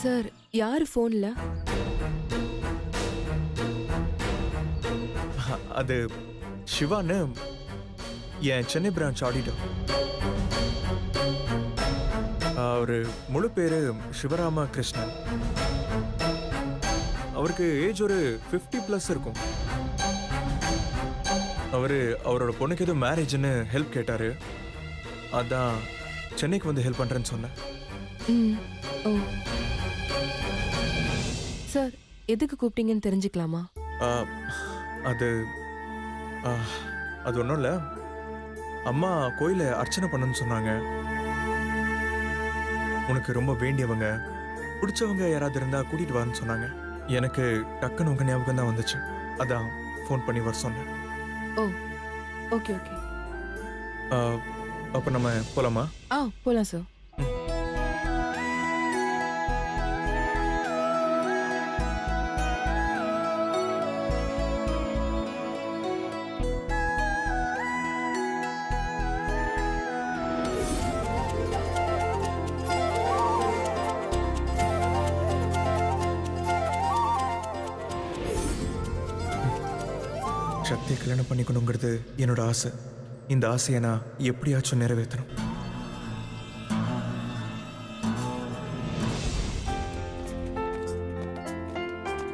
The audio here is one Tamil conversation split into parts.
சார் யாரு போன்ல? அது சிவான்னு என் சென்னை பிரான்ச் ஆடிட்டர். அவரு முழு பேரு சிவராம கிருஷ்ணன். அவருக்கு ஏஜ் ஒரு 50+ இருக்கும். அவரோட பொண்ணுக்கு எதுவும் மேரேஜ்னு ஹெல்ப் கேட்டாரு. அதான் சென்னைக்கு வந்து ஹெல்ப் பண்றேன்னு சொன்னேன். ஓ சார், எதுக்கு கூப்பிட்டீங்கன்னு தெரிஞ்சுக்கலாமா? அது அது ஒன்றும் இல்லை. அம்மா கோயில அர்ச்சனை பண்ணணும்னு சொன்னாங்க. உனக்கு ரொம்ப வேண்டியவங்க பிடிச்சவங்க யாராவது இருந்தா கூட்டிட்டு வான்னு சொன்னாங்க. எனக்கு டக்குன்னு உங்க ஞாபகம் தான் வந்துச்சு. அதான் ஃபோன் பண்ணி வர சொன்னேன். ஓ ஓகே ஓகே. அப்போ நம்ம போலாமா? போலாம் சார். சக்தியை கல்யாணம் பண்ணிக்கணுங்கிறது என்னோட ஆசை. இந்த ஆசையை நான் எப்படியாச்சும் நிறைவேற்றணும்.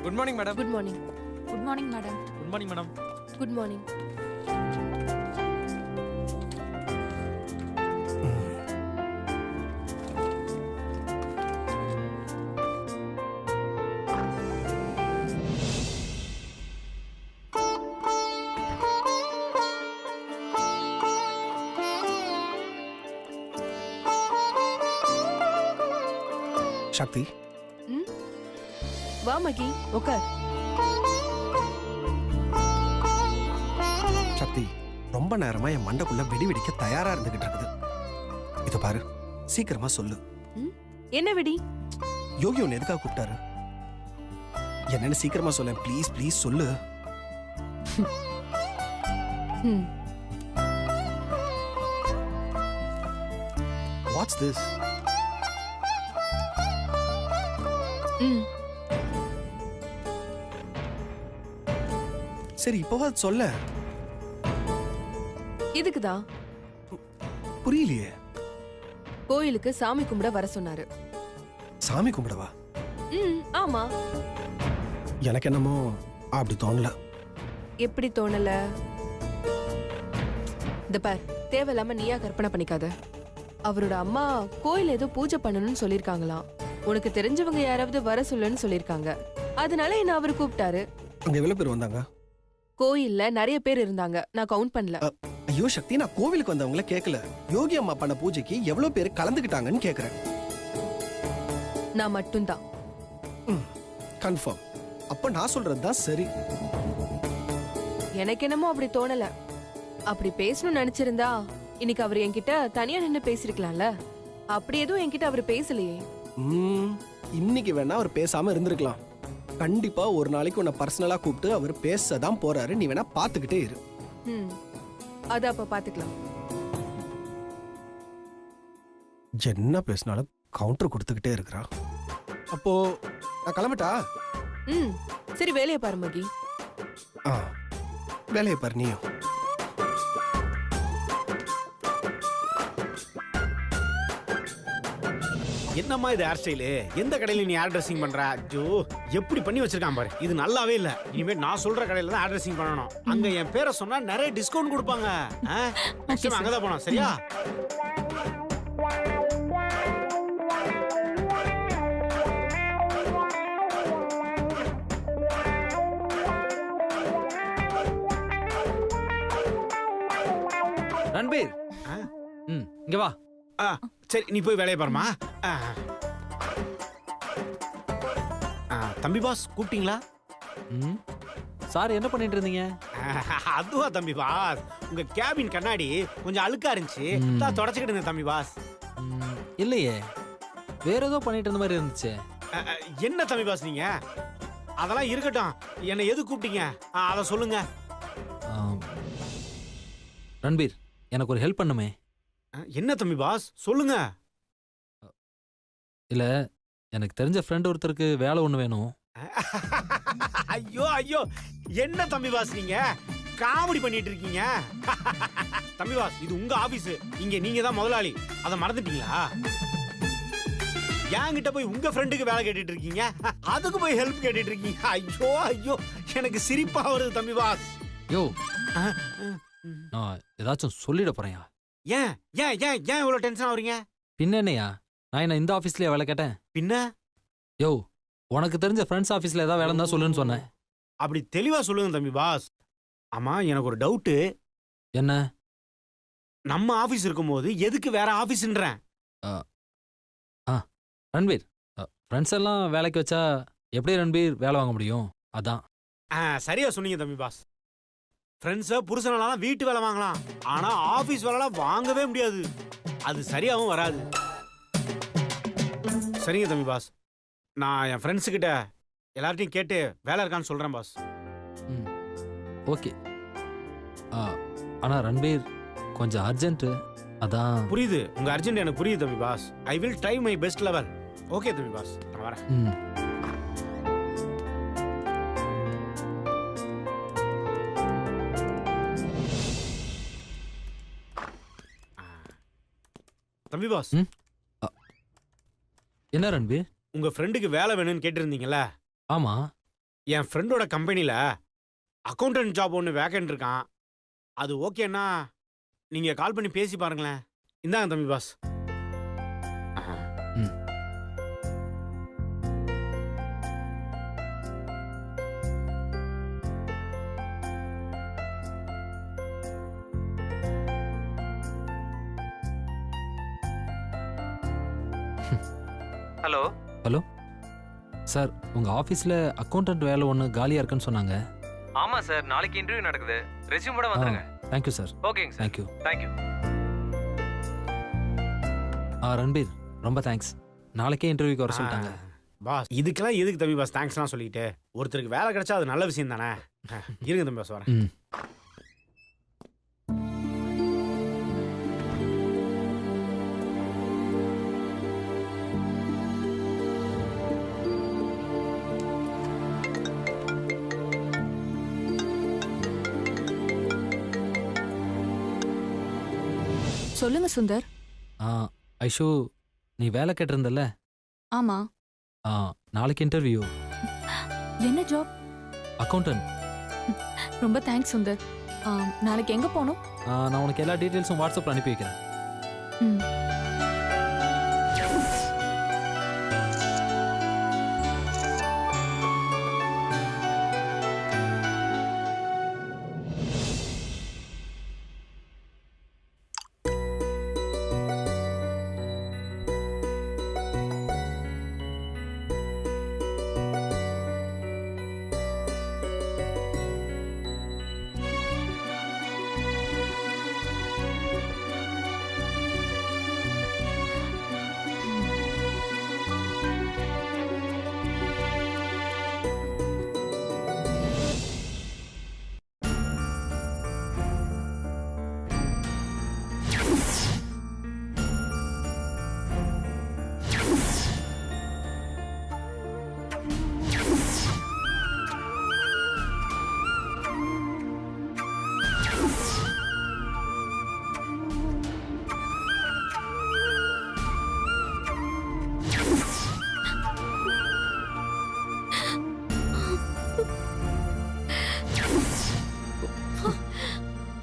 Good morning madam. Good morning. Good morning madam. Good morning madam. Good morning. Shakti, வா மகி, உட்கார். சக்தி, ரொம்ப நேரமா என் மண்டைக்குள்ள வெடி வெடிக்க தயாரா இருந்துகிட்டு இருக்குது. இத பாரு, சீக்கிரமா சொல்லு. என்ன வெடி? யோகி உன்னை எதுக்காக கூப்பிட்டாரு? என்னன்னு சீக்கிரமா சொல்ல, ப்ளீஸ் ப்ளீஸ் சொல்லு. Watts this? சரி, இப்போவா சொல்ல. இதுக்குதான். புரியலையே. கோயிலுக்கு சாமி கும்பிட வர சொன்னாரு. சாமி கும்பிடவா? ஆமா. எனக்கு என்னமோ அப்படி தோணல. எப்படி தோணல? இந்த பார், தேவையில்லாம நீயா கற்பனை பண்ணிக்காத. அவரோட அம்மா கோயில் ஏதோ பூஜை பண்ணணும்னு சொல்லிருக்காங்களாம். உனக்கு தெரிஞ்சவங்க யாராவது வர சொல்லுன்னு சொல்லிருக்காங்க. அதனால என்ன அவரு கூப்பிட்டாரு. அங்க எவ்வளவு பேர் வந்தாங்க? கோயில்ல நிறைய பேர் இருந்தாங்க, நான் கவுண்ட் பண்ணல. ஐயோ சக்தி, நான் கோவிலுக்கு வந்தவங்கள கேட்கல. யோகி அம்மா பண்ண பூஜைக்கு எவ்வளவு பேர் கலந்துக்கிட்டாங்கன்னு கேக்குறேன். நான் மட்டும்தான். கன்ஃபார்ம். அப்ப நான் சொல்றதுதான் சரி. எனக்கு என்னமோ அப்படி தோணல. அப்படி பேசணும்னு நினைச்சிருந்தா இன்னைக்கு அவர் என்கிட்ட தனியா நின்னு பேசிருக்கலாம்ல. அப்படி எதுவும் என்கிட்ட அவர் பேசலையே. இன்னைக்கு வேணா அவர் பேசாம இருந்திருக்கலாம். கண்டிப்பா ஒரு நாளைக்கு உன்னை பர்சனலா கூப்பிட்டு அவர் பேசதான் போறாரு. நீ வேணா பாத்துக்கிட்டே இரு. அது அப்ப பாத்துக்கலாம். என்ன பேசினாலும் கவுண்டர் கொடுத்துக்கிட்டே இருக்கிறா. அப்போ நான் கிளம்பிட்டா? சரி, வேலையை பாரு மகி. வேலையை பாரு நீயும். என்னம்மா இது ஹேர் ஸ்டைலு? எந்த கடையில நீ ஹேர் ட்ரெஸ்ஸிங் பண்ற? ஜோ, எப்படி பண்ணி வச்சிருக்கான் பாரு. இது நல்லாவே இல்ல. இனிமே நான் சொல்ற கடையில தான் ஹேர் ட்ரெஸ்ஸிங் பண்ணணும். அங்க என் பேரை சொன்னா நிறைய டிஸ்கவுண்ட் கொடுப்பாங்க. அங்கதான் போனோம். சரியா? ரன்பீர், இங்க வா. சரி, நீ போய் வேலையை பாருமா. தம்பி பாஸ் கூப்பிட்டீங்களா? சார் என்ன பண்ணிட்டு இருந்தீங்க? அதுவா தம்பி பாஸ், உங்க கேபின் கண்ணாடி கொஞ்சம் அழுக்கா இருந்துச்சு, தான் தொடச்சுக்கிட்டு இருந்தேன் தம்பி பாஸ். இல்லையே, வேற ஏதோ பண்ணிட்டு இருந்த மாதிரி இருந்துச்சு. என்ன தம்பி பாஸ் நீங்க? அதெல்லாம் இருக்கட்டும், என்னை எது கூப்பிட்டீங்க அதை சொல்லுங்க. ரன்பீர், எனக்கு ஒரு ஹெல்ப் பண்ணுமே. என்ன தம்பி பாஸ் சொல்லுங்க. இல்ல, எனக்கு தெரிஞ்ச ஃப்ரெண்ட் ஒருத்தருக்கு வேலை ஒன்று வேணும். ஐயோ ஐயோ, என்ன தம்பி பாஸ் நீங்க காமெடி பண்ணிட்டு இருக்கீங்க? தம்பி பாஸ், இது உங்க ஆபீஸ், இங்க நீங்க தான் முதலாளி, அதை மறந்துட்டீங்களா? என்கிட்ட போய் உங்க ஃப்ரெண்டுக்கு வேலை கேட்டுட்டு இருக்கீங்க, அதுக்கு போய் ஹெல்ப் கேட்டுட்டு இருக்கீங்க. ஐயோ ஐயோ, எனக்கு சிரிப்பா வருது தம்பி பாஸ். யோ, நான் ஏதாச்சும் சொல்லிட போறேன்யா. ஏன் ஏன் ஏன் ஏன் இவ்வளவு டென்ஷன் ஆகுறீங்க? பின்ன என்னையா, நான் என்ன இந்த ஆஃபீஸ்லயே வேலை கேட்டேன்? பின்ன யோ, உனக்கு தெரிஞ்ச ஃப்ரெண்ட்ஸ் ஆஃபீஸ்ல ஏதாவது வேலை இருந்தா சொல்லுன்னு சொன்னேன். அப்படி தெளிவா சொல்லுங்க தம்பி பாஸ். ஆமா, எனக்கு ஒரு டவுட்டு. என்ன? நம்ம ஆபீஸ் இருக்கும்போது எதுக்கு வேற ஆபீஸ்ன்றேன்? ரன்பீர், ஃப்ரெண்ட்ஸ் எல்லாம் வேலைக்கு வச்சா எப்படி ரன்பீர் வேலை வாங்க முடியும்? அதான். சரியா சொன்னீங்க தம்பி பாஸ். ஃப்ரெண்ட்ஸை புருஷனாலாம் வீட்டு வேலை வாங்கலாம், ஆனா ஆபீஸ் வேலைலாம் வாங்கவே முடியாது. அது சரியாகவும் வராது. சரிங்க தம்பி பாஸ், நான் என் ஃப்ரெண்ட்ஸு கிட்ட எல்லார்ட்டையும் கேட்டு வேலை இருக்கான்னு சொல்றேன் பாஸ். ஓகே. ஆனா ரன்பீர் கொஞ்சம் அர்ஜென்ட், அதான். புரியுது, உங்க அர்ஜென்ட் எனக்கு புரியுது தம்பி boss. I will try my best level. Okay தம்பி பாஸ், நான் வரேன். தம்பி பாஸ், என்ன ரன்பீர்? உங்க ஃப்ரெண்டுக்கு வேலை வேணும்னு கேட்டிருந்தீங்கல்ல? ஆமா. என் ஃப்ரெண்டோட கம்பெனில அக்கௌண்டன்ட் ஜாப் ஒன்று வேக்கன்ட் இருக்கான். அது ஓகேன்னா நீங்க கால் பண்ணி பேசி பாருங்களேன். இந்தாங்க தம்பி பாஸ். ஹலோ ஹலோ சார், உங்க ஆஃபீஸ்ல அக்கௌண்டன்ட் வேலை ஒன்று காலியா இருக்குன்னு சொன்னாங்க. ஆமா சார், நாளைக்கு இன்டர்வியூ நடக்குது. ரெஸ்யூமோட வந்துருங்க. Thank you sir. ஓகேங்க சார். தேங்க்யூ. தேங்க்யூ. ரன்பீர், ரொம்ப தேங்க்ஸ். நாளைக்கே இன்டர்வியூக்கு வர சொல்லிட்டாங்க. பாஸ், இதுக்கெல்லாம் எதுக்கு தம்பி பாஸ் தேங்க்ஸ்லாம் சொல்லிட்டு? ஒருத்தருக்கு வேலை கிடைச்சா அது நல்ல விஷயம் தானே. இருங்க தம்பி பாஸ், வரேன். சொல்லுங்க சுந்தர். ஐஷு, நீ வேலை கேட்டிருந்தல்ல? ஆமா. நாளைக்கு இன்டர்வியூ. என்ன ஜாப்? அக்கௌண்டன்ட். ரொம்ப தேங்க்ஸ் சுந்தர். நாளைக்கு எங்க போகணும்? நான் உனக்கு எல்லா டீட்டெயில்ஸும் வாட்ஸ்அப்பில் அனுப்பி வைக்கிறேன். ம்.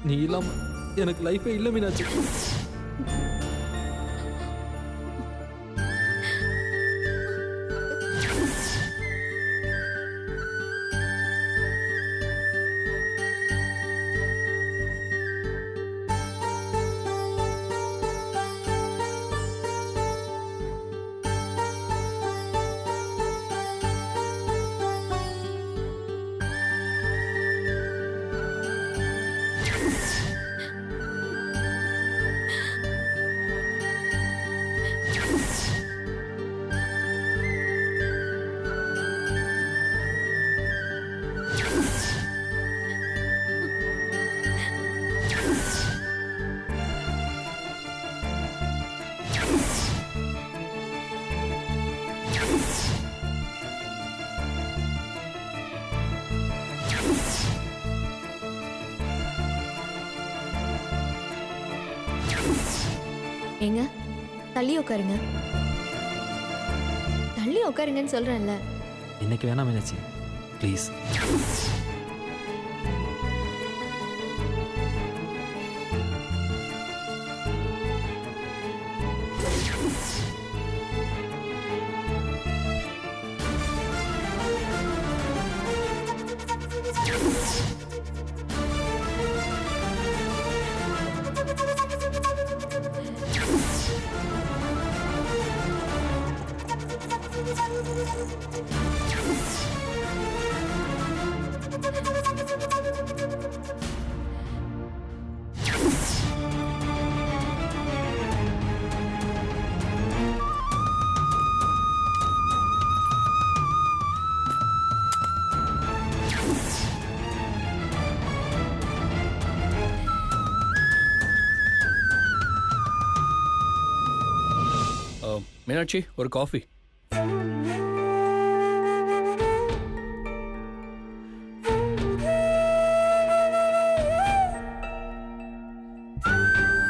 நீ இல்லாம எனக்கு லைஃபே இல்லை மீனாட்சி. ஏங்க தள்ளி உட்காருங்க. தள்ளி உட்காருங்கன்னு சொல்றேன்ல. இன்னைக்கு வேணாம் மீனாட்சி ப்ளீஸ். மீனாட்சி ஒரு காஃபி.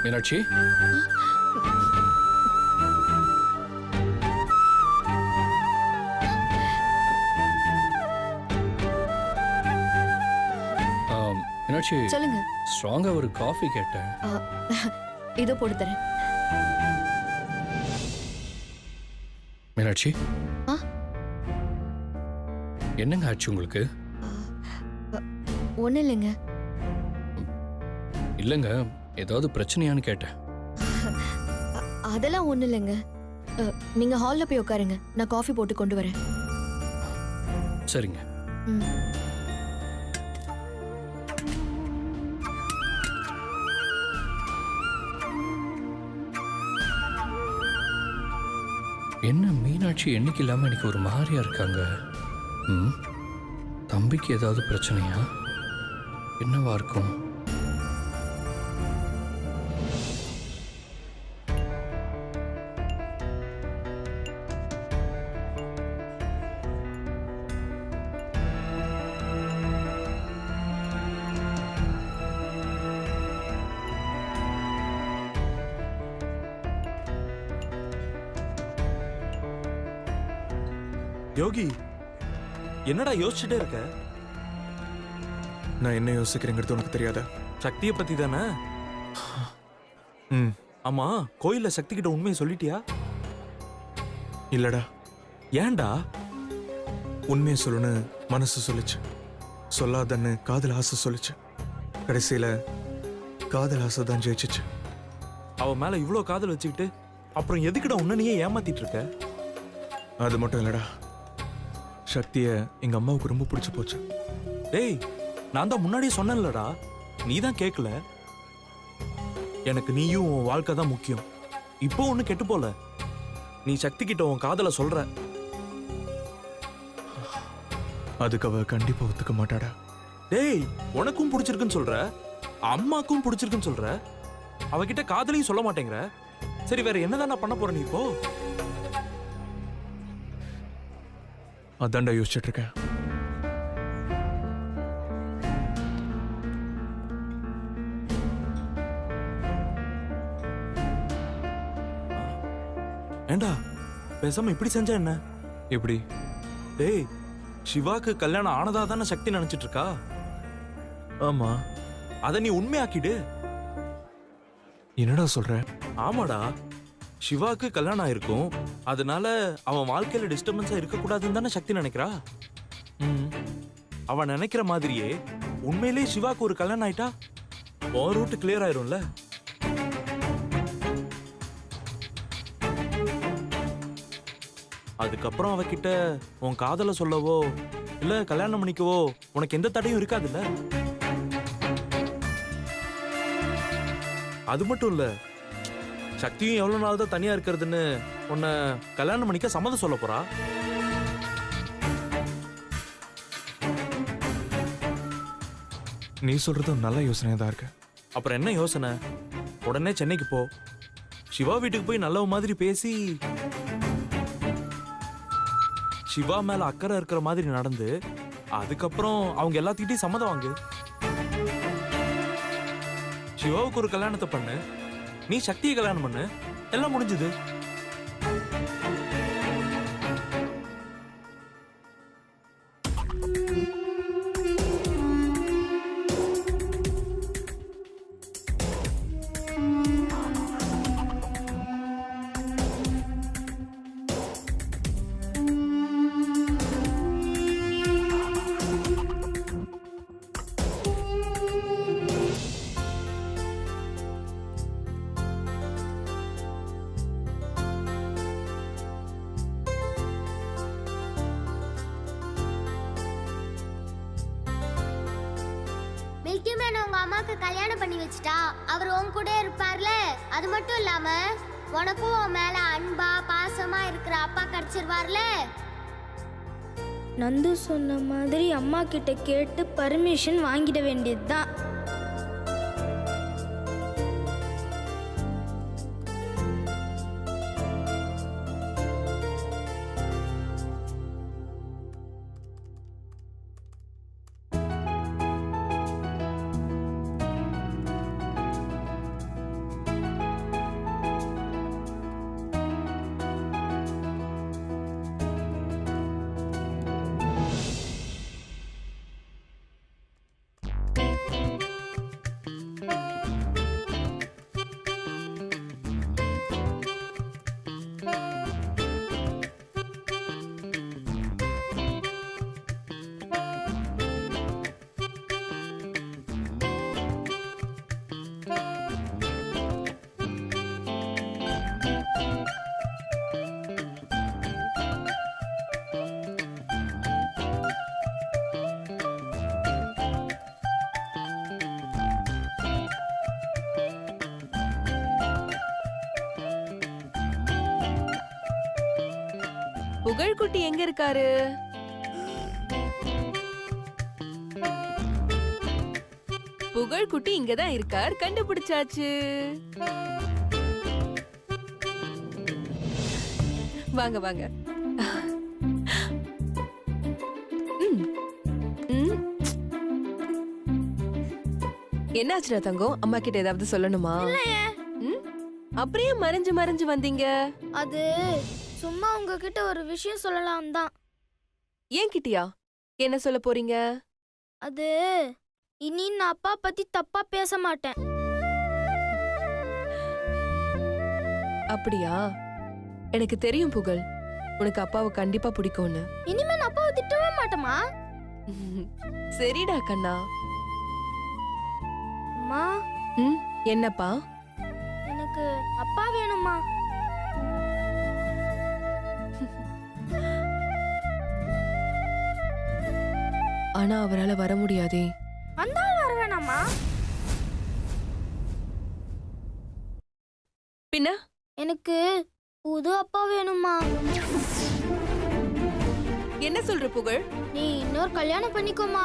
மீனாட்சி மீனாட்சி சொல்லுங்க. ஸ்ட்ராங்கா ஒரு காஃபி கேட்டேன். இதோ போட்டு தரேன். மீனாட்சி ஆ? என்னங்க ஆச்சு உங்களுக்கு? ஒன்றும் இல்லைங்க. இல்லைங்க ஏதாவது பிரச்சனையான்னு கேட்டேன். அதெல்லாம் ஒன்றும் இல்லைங்க. நீங்க ஹால்ல போய் உட்காருங்க, நான் காஃபி போட்டு கொண்டு வரேன். சரிங்க. ம். என்ன மீனாட்சி என்னைக்கு இல்லாம எனக்கு ஒரு மாதிரியா இருக்காங்க. ம், தம்பிக்கு ஏதாவது பிரச்சனையா? என்னவா இருக்கும்? யோகி, என்னடா யோசிச்சுட்டே இருக்க? நான் என்ன யோசிக்கிறேங்கிறது உனக்கு தெரியாதா? சக்தியை பத்தி தானே? ம், ஆமா, கோயில்ல சக்தி கிட்ட உண்மையை சொல்லிட்டியா? இல்லடா. ஏன்டா? உண்மையை சொல்லணும்னு மனசு சொல்லுச்சு, சொல்லாதன்னு காதல் ஆசை சொல்லுச்சு. கடைசியில காதல் ஆசை தான் ஜெயிச்சிச்சு. அவ மேல இவ்ளோ காதல் வச்சுக்கிட்டு அப்புறம் எதுக்குடா உன்னையே ஏமாத்திட்டு இருக்க? அது மட்டும் இல்லடா, சக்தியை எங்க அம்மாவுக்கு ரொம்ப பிடிச்சு போச்சு. டேய், நான் தான் முன்னாடியே சொன்னேன்லடா, நீ தான் கேட்கல. எனக்கு நீயும் உன் வாழ்க்கை தான் முக்கியம். இப்போ ஒண்ணு கெட்டு போல. நீ சக்தி கிட்ட உன் காதலை சொல்ற. அதுக்கு அவ கண்டிப்பா ஒத்துக்க மாட்டாடா. டேய், உனக்கும் பிடிச்சிருக்குன்னு சொல்ற, அம்மாக்கும் பிடிச்சிருக்குன்னு சொல்ற, அவகிட்ட காதலையும் சொல்ல மாட்டேங்கிற. சரி, வேற என்னதான் நான் பண்ண போற நீ இப்போ? அதான்டா யோசிச்சுட்டு இருக்கேன். ஏண்டா, பேசாம இப்படி செஞ்சா என்ன? எப்படி? டேய், சிவாக்கு கல்யாணம் ஆனதா தானே சக்தி நினைச்சிட்டு இருக்கா? ஆமா. அத நீ உண்மையாக்கிடு. என்னடா சொல்ற? ஆமாடா, சிவாக்கு கல்யாணம் ஆயிருக்கும், அதனால அவன் வாழ்க்கையில டிஸ்டர்பன்ஸா இருக்க கூடாதுன்னு தானே சக்தி நினைக்கிறா. அவன் நினைக்கிற மாதிரியே உண்மையிலேயே சிவாக்கு ஒரு கல்யாணம் ஆயிட்டா உன் ரூட் கிளியர் ஆயிரும்ல. அதுக்கப்புறம் அவகிட்ட உன் காதலை சொல்லவோ இல்ல கல்யாணம் பண்ணிக்கவோ உனக்கு எந்த தடையும் இருக்காதுல்ல. அது மட்டும் இல்ல, சக்தியும் எவ்வளவு நாள் தான் தனியா இருக்கிறதுன்னு உன்னை கல்யாணம் பண்ணிக்க சம்மதம் சொல்ல போறா. நீ சொல்றதும் நல்ல யோசனையா தான் இருக்கு. அப்புறம் என்ன யோசனை? உடனே சென்னைக்கு போ, சிவா வீட்டுக்கு போய் நல்ல மாதிரி பேசி சிவா மேல அக்கறை இருக்கிற மாதிரி நடந்து அதுக்கப்புறம் அவங்க எல்லாத்துக்கிட்டையும் சம்மதம் வாங்கு. சிவாவுக்கு ஒரு கல்யாணத்தை பண்ணு, நீ சக்தியை கல்யாணம் பண்ணு. எல்லாம் முடிஞ்சது. மில்கி மேன் உங்க அம்மாக்கு கல்யாணம் பண்ணி வச்சுட்டா அவர் உன் கூட இருப்பார்ல. அது மட்டும் இல்லாம உனக்கும் உன் மேல அன்பா பாசமா இருக்கிற அப்பா கிடைச்சிருவார்ல. நந்து சொன்ன மாதிரி அம்மா கிட்ட கேட்டு பர்மிஷன் வாங்கிட வேண்டியதுதான். புகழ்குட்டி எங்க இருக்காரு? புகழ்குட்டி இங்கதான் இருக்கார். கண்டுபிடிச்சாச்சு. வாங்க வாங்க. ம். ம். என்னாச்சுடா தங்கம்? அம்மா கிட்ட ஏதாவது சொல்லணுமா? ம்? அப்படியே மறைஞ்சு மறைஞ்சு வந்தீங்க. அது சும்மா உங்ககிட்ட ஒரு விஷயம் சொல்லலாம் தான். ஏன் கிட்டியா? என்ன சொல்ல போறீங்க? அது இனி நான் அப்பா பத்தி தப்பா பேச மாட்டேன். அப்படியா? எனக்கு தெரியும் புகழ், உனக்கு அப்பாவை கண்டிப்பா பிடிக்கும்னு. இனிமே நான் அப்பாவை திட்டவே மாட்டேமா? சரிடா கண்ணா. அம்மா, ம், என்னப்பா? எனக்கு அப்பா வேணுமா? ஆனா அவரால வர முடியாதே. அந்த ஆள் வர வேணாமா? பின்ன எனக்கு புது அப்பா வேணுமா? என்ன சொல்ற புகழ்? நீ இன்னொரு கல்யாணம் பண்ணிக்கோமா.